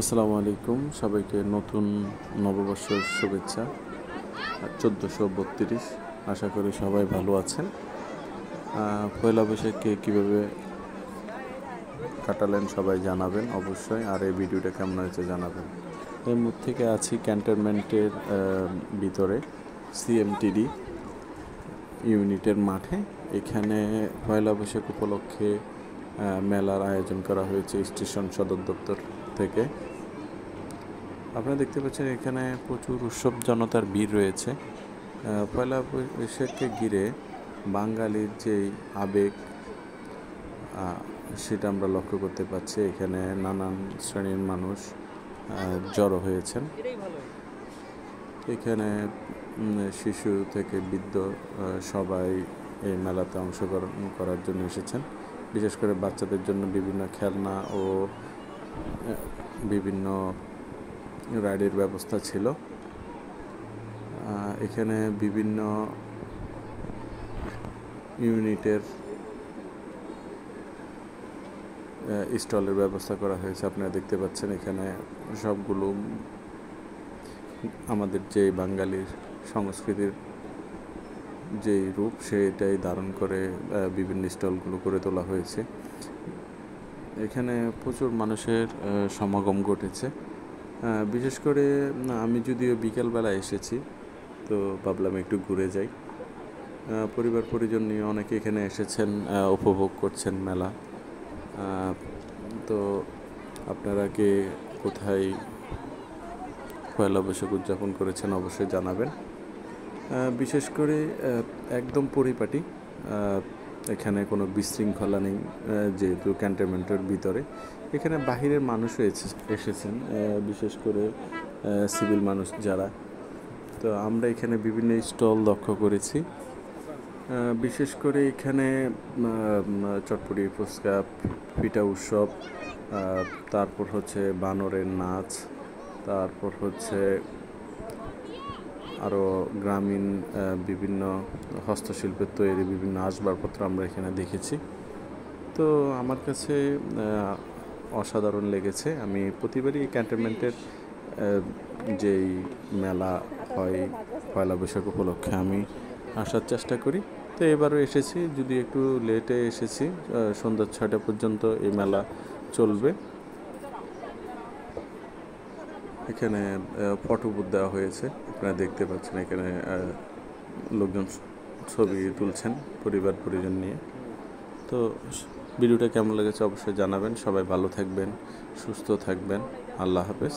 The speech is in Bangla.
আসসালামু আলাইকুম, সবাইকে নতুন নববর্ষের শুভেচ্ছা। 1432। আশা করি সবাই ভালো আছেন। পয়লা বৈশাখকে কীভাবে কাটালেন সবাই জানাবেন অবশ্যই, আর এই ভিডিওটা কেমন হয়েছে জানাবেন। এই মুহূর্তে থেকে আছি ক্যান্টনমেন্টের ভিতরে সিএমটিডি ইউনিটের মাঠে। এখানে পয়লা বৈশাখ উপলক্ষে মেলার আয়োজন করা হয়েছে স্টেশন সদর দপ্তর থেকে। আপনারা দেখতে পাচ্ছেন এখানে প্রচুর উৎসব জনতার ভিড় রয়েছে। পয়লা বৈশাখকে ঘিরে বাঙালির যেই আবেগ সেটা আমরা লক্ষ্য করতে পারছি। এখানে নানান শ্রেণীর মানুষ জড়ো হয়েছেন। এখানে শিশু থেকে বৃদ্ধ সবাই এই মেলাতে অংশগ্রহণ করার জন্য এসেছেন। বিশেষ করে বাচ্চাদের জন্য বিভিন্ন খেলনা ও বিভিন্ন রাইডের ব্যবস্থা ছিল। এখানে বিভিন্ন ইউনিটের স্টলের ব্যবস্থা করা হয়েছে। আপনারা দেখতে পাচ্ছেন এখানে সবগুলো আমাদের যে বাঙালির সংস্কৃতির যেই রূপ সেটাই ধারণ করে বিভিন্ন স্টলগুলো করে তোলা হয়েছে। এখানে প্রচুর মানুষের সমাগম ঘটেছে। বিশেষ করে আমি যদিও বিকেলবেলা এসেছি, তো ভাবলাম একটু ঘুরে যাই। পরিবার পরিজন নিয়ে অনেকে এখানে এসেছেন, উপভোগ করছেন মেলা। তো আপনারা কে কোথায় পয়লা বৈশাখ উদযাপন করেছেন অবশ্যই জানাবেন। বিশেষ করে একদম পরিপাটি, এখানে কোনো বিশৃঙ্খলা নেই। যেহেতু ক্যান্টনমেন্টের ভিতরে, এখানে বাহিরের মানুষও এসেছেন, বিশেষ করে সিভিল মানুষ যারা। তো আমরা এখানে বিভিন্ন স্টল লক্ষ্য করেছি। বিশেষ করে এখানে চটপটি, ফুচকা, পিঠা উৎসব, তারপর হচ্ছে বানরের নাচ, তারপর হচ্ছে আরও গ্রামীণ বিভিন্ন হস্তশিল্পের তৈরি বিভিন্ন আসবাবপত্র আমরা এখানে দেখেছি। তো আমার কাছে অসাধারণ লেগেছে। আমি প্রতিবারই ক্যান্টনমেন্টের যেই মেলা হয় পয়লা বৈশাখ উপলক্ষে আমি আসার চেষ্টা করি। তো এবারও এসেছি, যদি একটু লেটে এসেছি। সন্ধ্যা 6টা পর্যন্ত এই মেলা চলবে। এখানে ফটো বুথ দেওয়া হয়েছে, আপনারা দেখতে পাচ্ছেন। এখানে লোকজন ছবি তুলছেন পরিবার পরিজন নিয়ে। তো ভিডিওটা কেমন লেগেছে অবশ্যই জানাবেন। সবাই ভালো থাকবেন, সুস্থ থাকবেন। আল্লাহ হাফেজ।